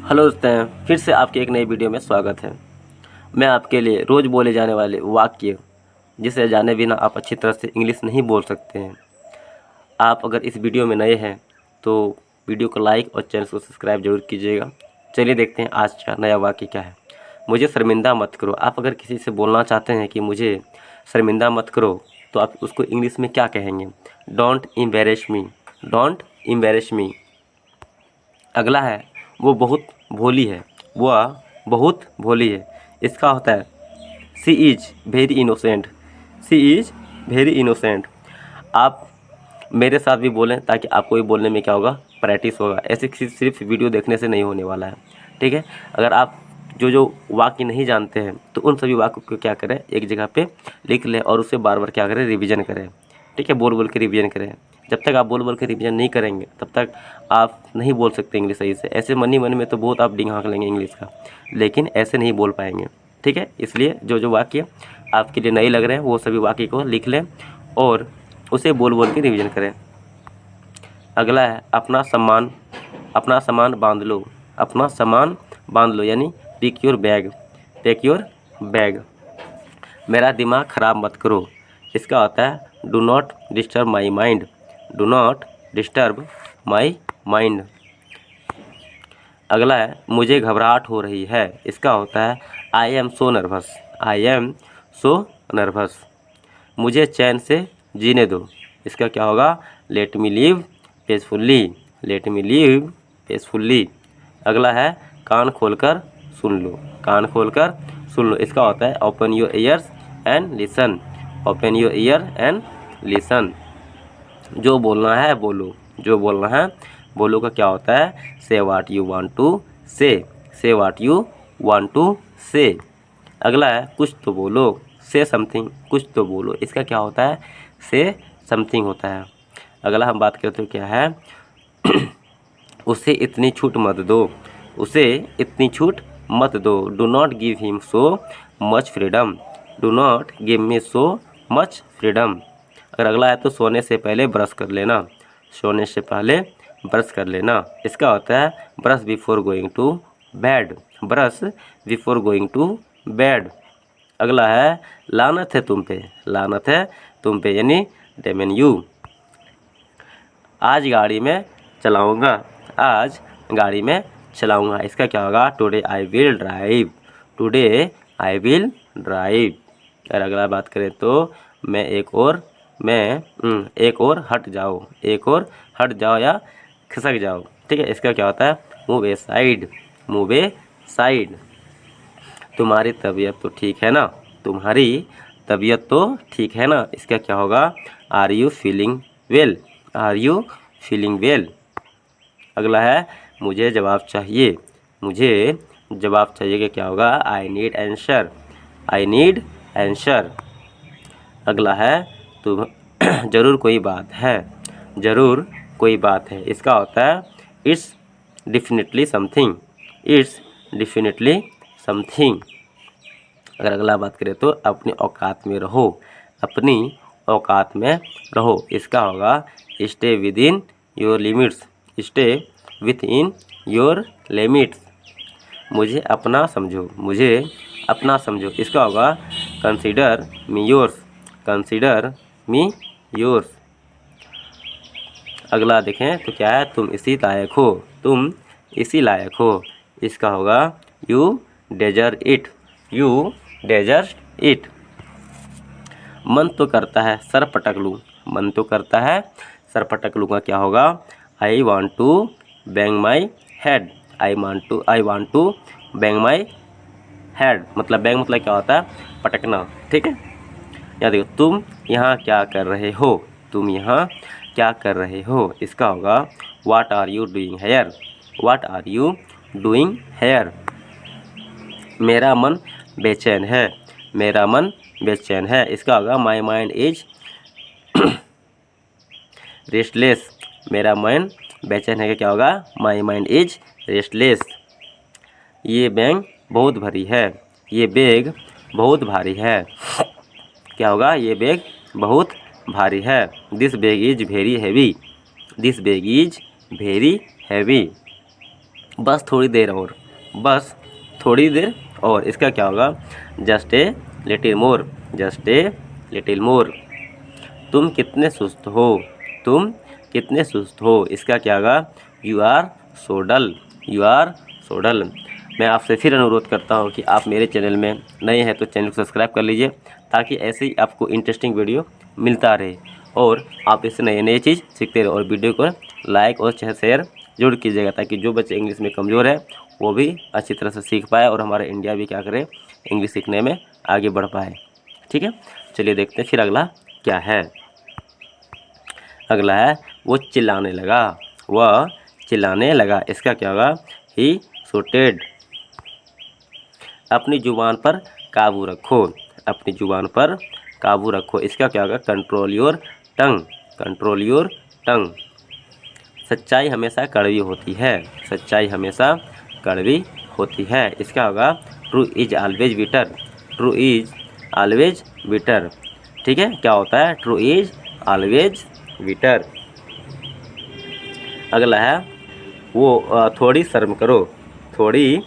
Hello दोस्तों, फिर से आपके एक नई वीडियो में स्वागत है। मैं आपके लिए रोज़ बोले जाने वाले वाक्य जिसे जाने बिना आप अच्छी तरह से इंग्लिश नहीं बोल सकते हैं। आप अगर इस वीडियो में नए हैं तो वीडियो को लाइक और चैनल को सब्सक्राइब जरूर कीजिएगा। चलिए देखते हैं आज का नया वाक्य क्या है। मुझे शर्मिंदा मत करो। आप अगर किसी से बोलना चाहते हैं कि मुझे शर्मिंदा मत करो तो आप उसको इंग्लिश में क्या कहेंगे? Don't embarrass me. Don't embarrass me. अगला है वो बहुत भोली है। वह बहुत भोली है। इसका होता है she is very innocent. She is very innocent. आप मेरे साथ भी बोलें ताकि आपको भी बोलने में क्या होगा, प्रैक्टिस होगा। ऐसे सिर्फ वीडियो देखने से नहीं होने वाला है, ठीक है। अगर आप जो वाक्य नहीं जानते हैं तो उन सभी वाक्यों को क्या करें, एक जगह पे लिख लें और उसे बार बार क्या करें, रिवीजन करें, ठीक है। बोल बोल के रिवीजन करें। जब तक आप बोल बोल के रिवीजन नहीं करेंगे तब तक आप नहीं बोल सकते इंग्लिश सही से। ऐसे मन ही मन में तो बहुत आप डिंग हाँक लेंगे इंग्लिश का, लेकिन ऐसे नहीं बोल पाएंगे, ठीक है। इसलिए जो वाक्य आपके लिए नए लग रहे हैं वो सभी वाक्य को लिख लें और उसे बोल बोल के रिवीजन करें। अगला है अपना सामान बांध लो। अपना सामान बांध लो यानी pick your bag. Pack your bag. मेरा दिमाग ख़राब मत करो। इसका होता है do not disturb my mind. Do not disturb my mind. अगला है मुझे घबराहट हो रही है। इसका होता है I am so nervous. I am so nervous. मुझे चैन से जीने दो। इसका क्या होगा, let me live peacefully. Let me live peacefully. अगला है कान खोलकर सुन लो। कान खोलकर सुन लो। इसका होता है open your ears and listen. Open your year and listen. जो बोलना है बोलो। जो बोलना है बोलो का क्या होता है, से वाट यू वांट टू से। से वाट यू वांट टू से। अगला है कुछ तो बोलो। से समथिंग। कुछ तो बोलो। इसका क्या होता है, से समथिंग होता है। अगला हम बात करते हैं क्या है, उसे इतनी छूट मत दो। उसे इतनी छूट मत दो। Do not give him so much freedom. Do not give me so much freedom. अगर अगला है तो सोने से पहले ब्रश कर लेना। सोने से पहले ब्रश कर लेना। इसका होता है brush before going to bed. Brush before going to bed. अगला है लानत है तुम पे। लानत है तुम पे यानी डेमन यू। आज गाड़ी में चलाऊंगा। आज गाड़ी में चलाऊंगा। इसका क्या होगा, today I will drive. Today I will drive. और अगला बात करें तो मैं एक और हट जाओ। एक और हट जाओ या खिसक जाओ, ठीक है। इसका क्या होता है, मूव ए साइड। मूव ए साइड। तुम्हारी तबीयत तो ठीक है ना। तुम्हारी तबीयत तो ठीक है ना। इसका क्या होगा, are you feeling well. Are you feeling well. अगला है मुझे जवाब चाहिए। मुझे जवाब चाहिए कि क्या होगा, I need answer. I need answer. अगला है तुम ज़रूर कोई बात है। ज़रूर कोई बात है। इसका होता है it's definitely something. It's definitely something. अगर अगला बात करें तो अपनी औकात में रहो। अपनी औकात में रहो। इसका होगा stay with in your limits. Stay with in your limits. मुझे अपना समझो। मुझे अपना समझो। इसका होगा कंसीडर मी योर्स। कंसीडर मी योर्स। अगला देखें तो क्या है, तुम इसी लायक हो। तुम इसी लायक हो। इसका होगा you deserve it. You deserve it. मन तो करता है सर पटक लूँ। मन तो करता है सर पटक लूँ का क्या होगा, I want to bang my head. I want to bang my head. मतलब बैंग मतलब क्या होता है, पटकना, ठीक है। यहाँ देखो, तुम यहाँ क्या कर रहे हो। तुम यहाँ क्या कर रहे हो। इसका होगा what are you doing here. What are you doing here. मेरा मन बेचैन है। मेरा मन बेचैन है। इसका होगा माई माइंड इज रेस्टलेस। मेरा माइंड बेचैन है कि क्या होगा, माई माइंड इज रेस्टलेस। ये बैग बहुत भारी है। ये बैग बहुत भारी है। क्या होगा, ये बैग बहुत भारी है। This bag is very heavy. This bag is very heavy. बस थोड़ी देर और, बस थोड़ी देर और, इसका क्या होगा? Just a little more, just a little more. तुम कितने सुस्त हो, तुम कितने सुस्त हो, इसका क्या होगा? You are so dull, you are so dull. मैं आपसे फिर अनुरोध करता हूँ कि आप मेरे चैनल में नए हैं तो चैनल को सब्सक्राइब कर लीजिए, ताकि ऐसे ही आपको इंटरेस्टिंग वीडियो मिलता रहे और आप इससे नए नए चीज़ सीखते रहे। और वीडियो को लाइक और शेयर जरूर कीजिएगा, ताकि जो बच्चे इंग्लिश में कमज़ोर है वो भी अच्छी तरह से सीख पाए और हमारा इंडिया भी क्या करे, इंग्लिश सीखने में आगे बढ़ पाए। ठीक है, चलिए देखते हैं फिर अगला क्या है। अगला है वो चिल्लाने लगा, वह चिल्लाने लगा, इसका क्या होगा? ही शouted। अपनी ज़ुबान पर काबू रखो, अपनी ज़ुबान पर काबू रखो, इसका क्या होगा? Control your tongue, control your tongue. सच्चाई हमेशा कड़वी होती है, सच्चाई हमेशा कड़वी होती है, इसका होगा? True is always bitter, true is always bitter. ठीक है, क्या होता है? True is always bitter. अगला है वो थोड़ी शर्म करो, थोड़ी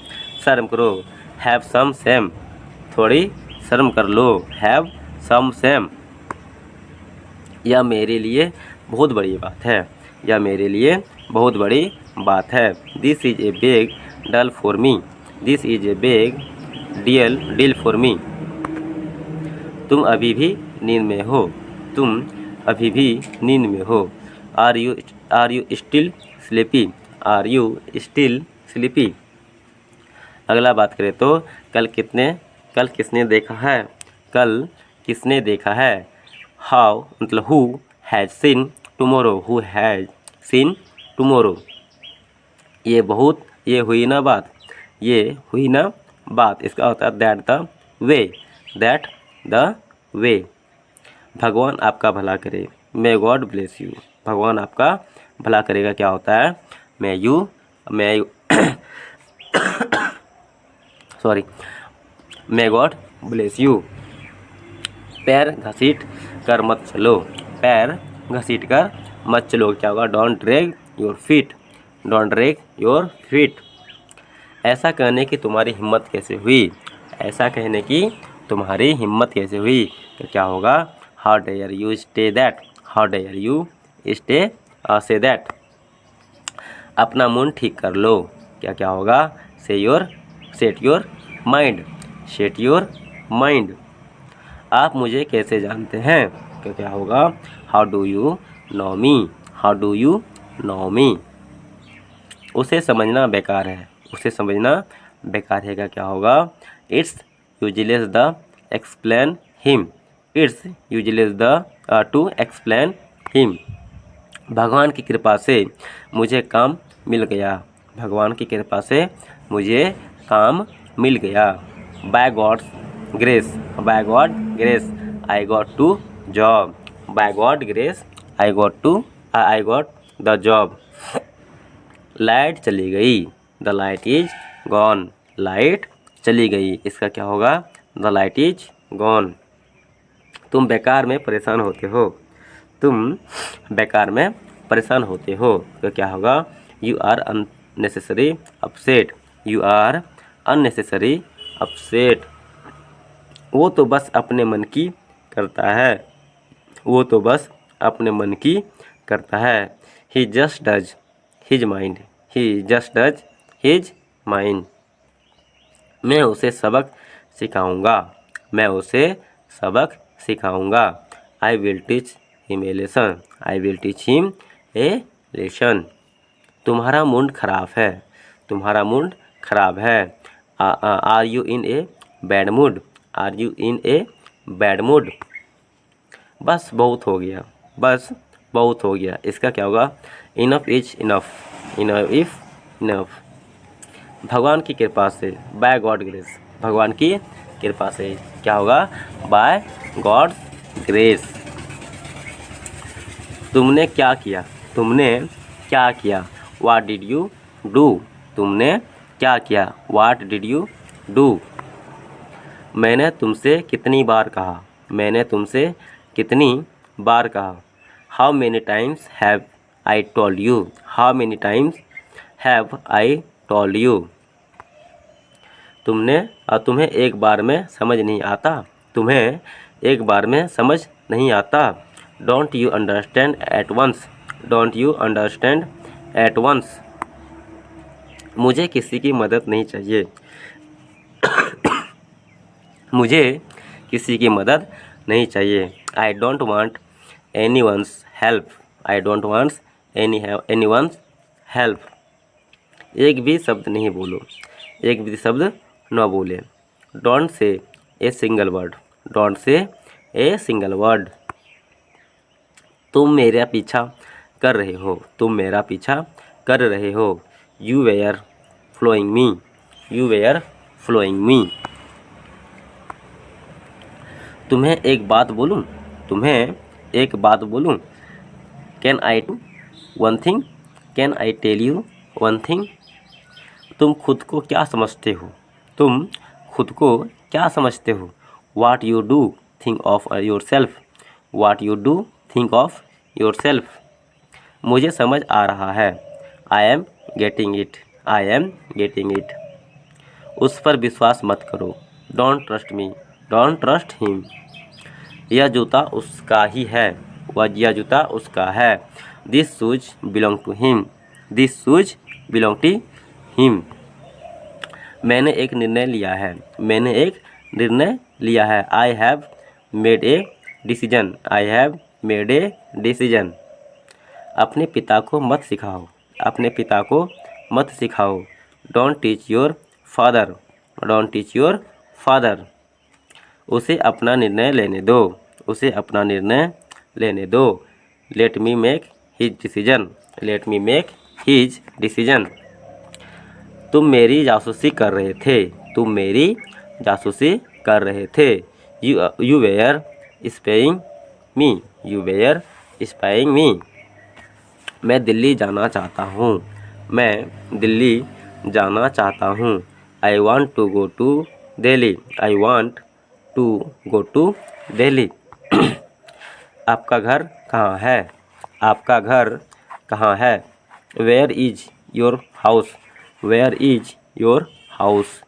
शर्म करो, हैव सम सेम, थोड़ी शर्म कर लो, हैव सम सेम। यह मेरे लिए बहुत बड़ी बात है, यह मेरे लिए बहुत बड़ी बात है। This is a big deal for me, this is a big deal for me. तुम अभी भी नींद में हो, तुम अभी भी नींद में हो। Are you still sleepy, are you still sleepy. अगला बात करें तो कल किसने देखा है, कल किसने देखा है। हाउ मतलब who has seen tomorrow, who has seen tomorrow. ये हुई ना बात, ये हुई ना बात, इसका होता है that the way, that the way. भगवान आपका भला करे, मे गॉड ब्लेस यू, भगवान आपका भला करेगा, क्या होता है? May you sorry, may God bless you. पैर घसीट कर मत चलो, पैर घसीट कर मत चलो, क्या होगा? Don't drag your feet, don't drag your feet. ऐसा कहने की तुम्हारी हिम्मत कैसे हुई, ऐसा कहने की तुम्हारी हिम्मत कैसे हुई, तो क्या होगा? How dare you stay that, how dare you stay say that. अपना मूड ठीक कर लो, क्या होगा? Set your mind, set your mind. आप मुझे कैसे जानते हैं, क्या होगा? How do you know me, how do you know me. उसे समझना बेकार है, उसे समझना बेकार है, क्या होगा? It's useless the explain him, it's useless the two explain him. भगवान की कृपा से मुझे काम मिल गया, भगवान की कृपा से मुझे काम मिल गया। By God's grace, by God grace I got to job, by God grace I got the job. Light चली गई, the light is gone, light चली गई, इसका क्या होगा? The light is gone. तुम बेकार में परेशान होते हो, तुम बेकार में परेशान होते हो, तो क्या होगा? You are unnecessary upset, you are unnecessary upset. वो तो बस अपने मन की करता है, वो तो बस अपने मन की करता है। He just does his mind, he just does his mind. मैं उसे सबक सिखाऊंगा, मैं उसे सबक सिखाऊंगा। I will teach him a lesson, I will teach him a lesson. तुम्हारा मूड खराब है, तुम्हारा मूड खराब है। Are you in a bad mood, are you in a bad mood. बस बहुत हो गया, बस बहुत हो गया, इसका क्या होगा? Enough is enough, enough if enough. भगवान की कृपा से, बाय गॉड ग्रेस, भगवान की कृपा से, क्या होगा? By God's grace. तुमने क्या किया, तुमने क्या किया? व्हाट डिड यू डू, तुमने क्या किया? What did you do. मैंने तुमसे कितनी बार कहा, मैंने तुमसे कितनी बार कहा। How many times have I told you, how many times have I told you. तुम्हें एक बार में समझ नहीं आता। तुम्हें एक बार में समझ नहीं आता। Don't you understand at once. Don't you understand at once. मुझे किसी की मदद नहीं चाहिए। मुझे किसी की मदद नहीं चाहिए। I don't want anyone's help. I don't want anyone's help. एक भी शब्द नहीं बोलो। एक भी शब्द न बोले। Don't say a single word. Don't say a single word. तुम मेरा पीछा कर रहे हो। तुम मेरा पीछा कर रहे हो। You were flowing me. You were flowing me. तुम्हें एक बात बोलूं। तुम्हें एक बात बोलूं। Can I do one thing. Can I tell you one thing. तुम खुद को क्या समझते हो। तुम खुद को क्या समझते हो। What you do think of yourself. What you do think of yourself. मुझे समझ आ रहा है। I am getting it. I am getting it. उस पर विश्वास मत करो। Don't trust me. Don't trust him. यह जूता उसका ही है। यह जूता उसका है। This shoes belong to him. This shoes belong to him. मैंने एक निर्णय लिया है। मैंने एक निर्णय लिया है। I have made a decision. I have made a decision. अपने पिता को मत सिखाओ। अपने पिता को मत सिखाओ। Don't teach your father. Don't teach your father. उसे अपना निर्णय लेने दो। उसे अपना निर्णय लेने दो। Let me make his decision. Let me make his decision. तुम मेरी जासूसी कर रहे थे। तुम मेरी जासूसी कर रहे थे। You were spying me. You were spying me. मैं दिल्ली जाना चाहता हूँ। मैं दिल्ली जाना चाहता हूँ। I want to go to Delhi. I want to go to Delhi. आपका घर कहाँ है। आपका घर कहाँ है। Where is your house. Where is your house.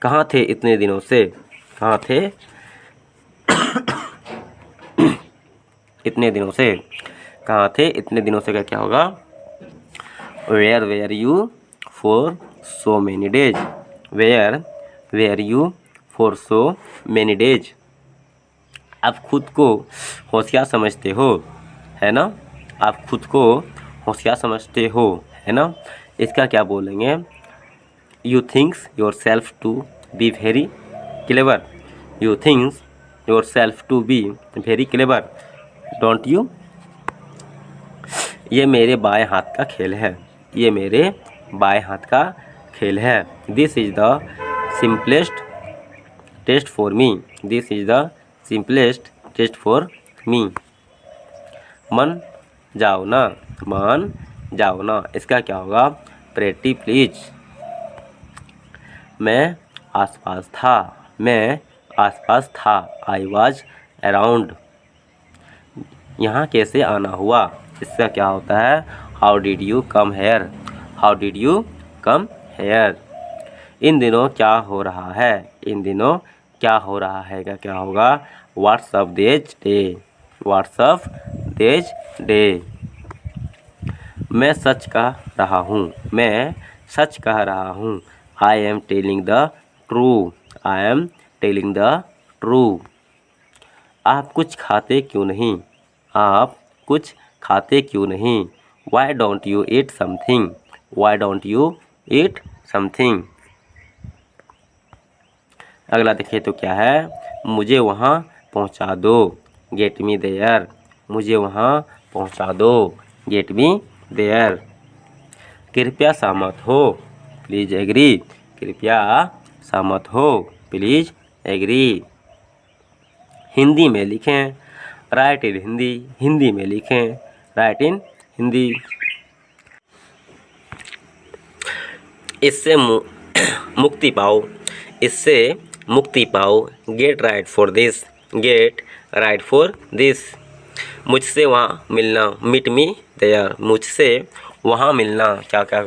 कहाँ थे इतने दिनों से। कहाँ थे इतने दिनों से। कहाँ थे इतने दिनों से का क्या होगा। Where were you for so many days. Where were you for so many days. आप खुद को होशियार समझते हो, है ना। आप खुद को होशियार समझते हो, है ना। इसका क्या बोलेंगे। You thinks yourself to be very clever. You thinks yourself to be very clever. Don't you. ये मेरे बाएं हाथ का खेल है। ये मेरे बाएं हाथ का खेल है। This is the simplest test for me. This is the simplest test for me. मन जाओ ना। मान जाओ ना। इसका क्या होगा। Pretty please. मैं आसपास था। मैं आसपास था। I was around. यहाँ कैसे आना हुआ। इसका क्या होता है। How did you come here. How did you come here. इन दिनों क्या हो रहा है। इन दिनों क्या हो रहा है का क्या होगा। WhatsApp this day. WhatsApp this day. मैं सच कह रहा हूँ। मैं सच कह रहा हूँ। I am telling the true. I am telling the true. आप कुछ खाते क्यों नहीं। आप कुछ खाते क्यों नहीं। Why don't you eat something. Why don't you eat something. अगला देखिए तो क्या है। मुझे वहाँ पहुँचा दो। Get me there. मुझे वहाँ पहुँचा दो। Get me there. कृपया सहमत हो। Please agree. कृपया सहमत हो। Please agree. हिंदी में लिखें। Write in Hindi. हिंदी में लिखें। Write in Hindi. इससे मुक्ति पाओ। इससे मुक्ति पाओ। Get right for this. Get right for this. मुझसे वहाँ मिलना। Meet me there. मुझसे वहाँ मिलना क्या क्या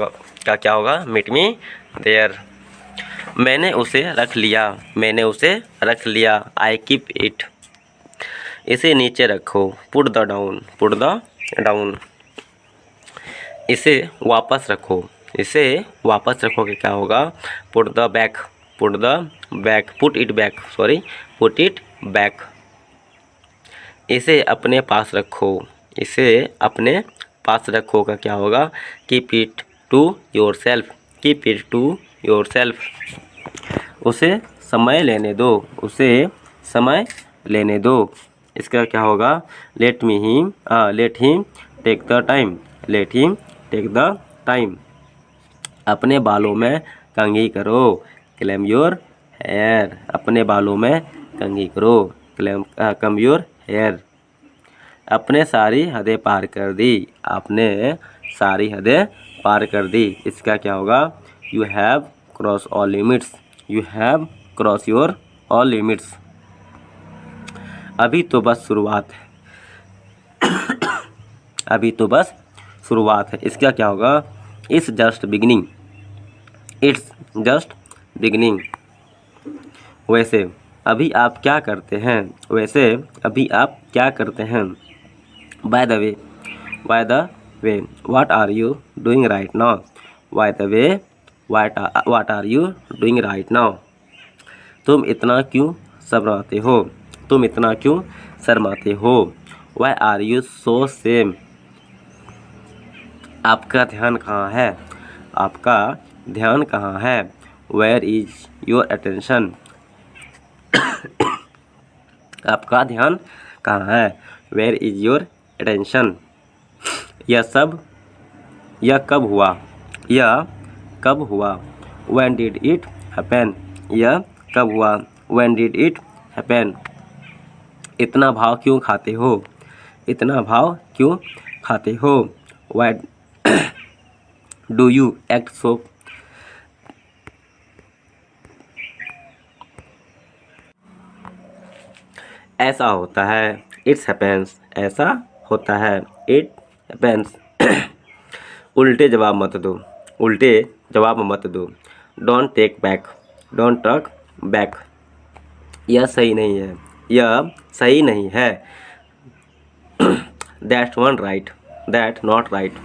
का क्या होगा, मीट मी देयर। मैंने उसे रख लिया, मैंने उसे रख लिया, आई कीप इट। इसे नीचे रखो, put the down, put the down. इसे वापस रखो, इसे वापस रखोगे क्या होगा, put the back, put the back, put it back, sorry, put it back. इसे अपने पास रखो, इसे अपने पास रखो का क्या होगा, keep it to yourself, keep it to yourself. उसे समय लेने दो, उसे समय लेने दो। इसका क्या होगा, let him take the time, let him take the time. अपने बालों में कंघी करो, क्लेम योर हेयर, अपने बालों में कंघी करो, कम योर हेयर। अपने सारी हदें पार कर दी, आपने सारी हदें पार कर दी। इसका क्या होगा, you have cross all limits, you have cross your all limits. अभी तो बस शुरुआत है, अभी तो बस शुरुआत है। इसका क्या होगा, it's just beginning, it's just beginning. वैसे अभी आप क्या करते हैं, वैसे अभी आप क्या करते हैं। By the way, by the way, what are you doing right now, by the way, what are you doing right now. तुम इतना क्यों शर्माते हो, तुम इतना क्यों शर्माते हो। Why are you so same, आपका ध्यान कहाँ है, आपका ध्यान कहाँ है। वेयर इज योर अटेंशन, आपका ध्यान कहाँ है, वेयर इज योर अटेंशन। यह कब हुआ, यह कब हुआ। व्हेन डिड इट हैपन, यह कब हुआ, व्हेन डिड इट हैपन। इतना भाव क्यों खाते हो, इतना भाव क्यों खाते हो। Why do you act so, ऐसा होता है, इट्स हैपेंस, ऐसा होता है, इट हैपेंस। उल्टे जवाब मत दो, उल्टे जवाब मत दो। Don't take back, don't talk back. यह सही नहीं है, यह सही नहीं है। That one right, that not right.